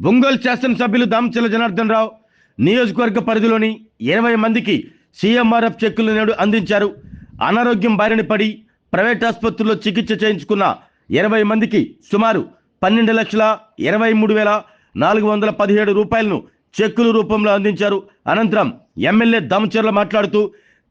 ఒంగోలు శాసనసభ్యులు దామచర్ల జనార్దన్ రావు నియోజకవర్గ పరిధిలోని 20 మందికి సీఎంఆర్ఎఫ్ చెక్కులు నేడు అందించారు. అనారోగ్యం బారిన పడి ప్రైవేట్ ఆసుపత్రుల్లో చికిత్స చేయించుకున్న 20 మందికి సుమారు 12,23,417 రూపాయలను చెక్కుల రూపంలో అందించారు. అనంతరం ఎమ్మెల్యే దామచర్ల మాట్లాడుతూ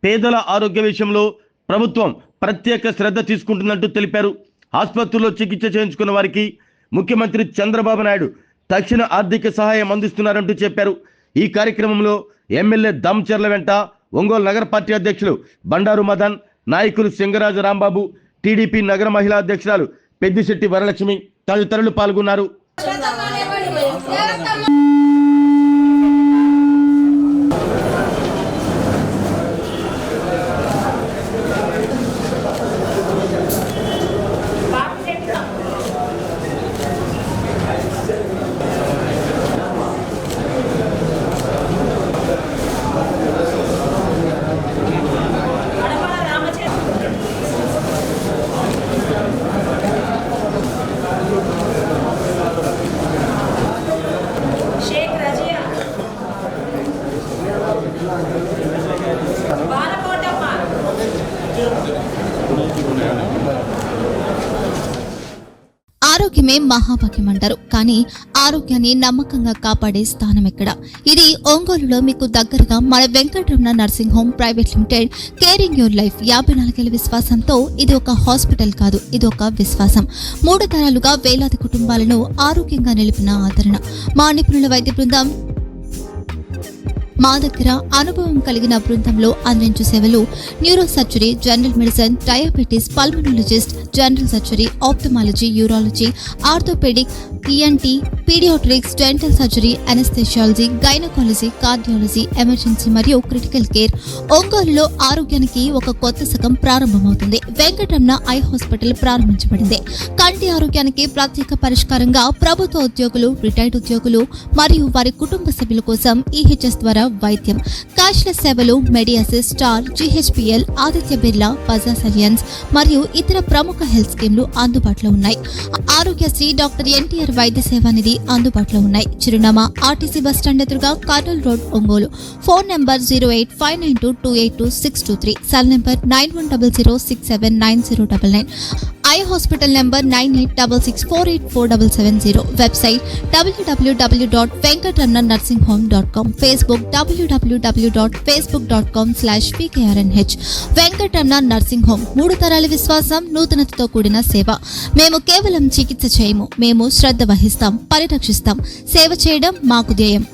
పేదల ఆరోగ్య విషయంలో ప్రభుత్వం ప్రత్యేక శ్రద్ధ తీసుకుంటుందంటూ తెలిపారు. ఆసుపత్రుల్లో చికిత్స చేయించుకున్న వారికి ముఖ్యమంత్రి చంద్రబాబు నాయుడు తక్షణ ఆర్థిక సహాయం అందిస్తున్నారంటూ చెప్పారు. ఈ కార్యక్రమంలో ఎమ్మెల్యే దామచర్ల వెంట ఒంగోలు నగర పార్టీ అధ్యక్షులు బండారు మదన్, నాయకులు సింగరాజు రాంబాబు, టీడీపీ నగర మహిళా అధ్యక్షురాలు పెద్దిశెట్టి వరలక్ష్మి తదితరులు పాల్గొన్నారు. ఆరోగ్యమే మహాభాగ్యం అంటారు. కానీ ఆరోగ్యాన్ని నమ్మకంగా కాపాడే స్థానం ఎక్కడ? ఇది ఒంగోలులో మీకు దగ్గరగా మన Venkataramana nursing home private limited. Caring your life 54 ఏళ్ల విశ్వాసంతో ఇది ఒక హాస్పిటల్ కాదు, ఇది ఒక విశ్వాసం. 3 తరాలుగా వేలాది కుటుంబాలను ఆరోగ్యంగా నిలిపిన ఆదరణ. మా నిపుణుల వైద్య బృందం మా దగ్గర అనుభవం కలిగిన బృందంలో అందించే సేవలు neuro surgery, general medicine, diabetes, pulmonologist, general surgery, ophthalmology, urology, orthopaedic, ENT, paediatrics, dental surgery, anaesthesiology, gynaecology, cardiology, emergency మరియు క్రిటికల్ కేర్. ఒంగోలులో ఆరోగ్యానికి ఒక కొత్త శకం ప్రారంభమవుతుంది. వెంకటరమణ ఐ హాస్పిటల్ ప్రారంభించబడింది. కంటి ఆరోగ్యానికి ప్రత్యేక పరిష్కారంగా ప్రభుత్వ ఉద్యోగులు, రిటైర్డ్ ఉద్యోగులు మరియు వారి కుటుంబ సభ్యుల కోసం ఈహెచ్ఎస్ ద్వారా వైద్యం, క్యాష్లెస్ సేవలు, మెడియాసిస్, స్టార్, జీహెచ్పీఎల్, ఆదిత్య బిర్లా, బజాజ్ అలియన్స్ మరియు ఇతర ప్రముఖ హెల్త్ స్కీమ్లు అందుబాటులో ఉన్నాయి. ఆరోగ్యశ్రీ, డాక్టర్ ఎన్టీఆర్ వైద్య సేవా నిధి అందుబాటులో ఉన్నాయి. చిరునామా ఆర్టీసీ బస్టాండ్ ఎదురుగా, Kurnool road, Ongole. Phone number 08592282623, cell number 9100679099. Eye hospital number 9866484770. Website www.venkatramanarsinghome.com. Facebook www.facebook.com/pkrnh. Venkataramana nursing home, 3 తరాల విశ్వాసం, నూతనతతో కూడిన సేవ. మేము కేవలం చికిత్స చేయము, మేము శ్రద్ధ వహిస్తాం, పరిరక్షిస్తాం. సేవ చేయడం మాకు ధ్యేయం.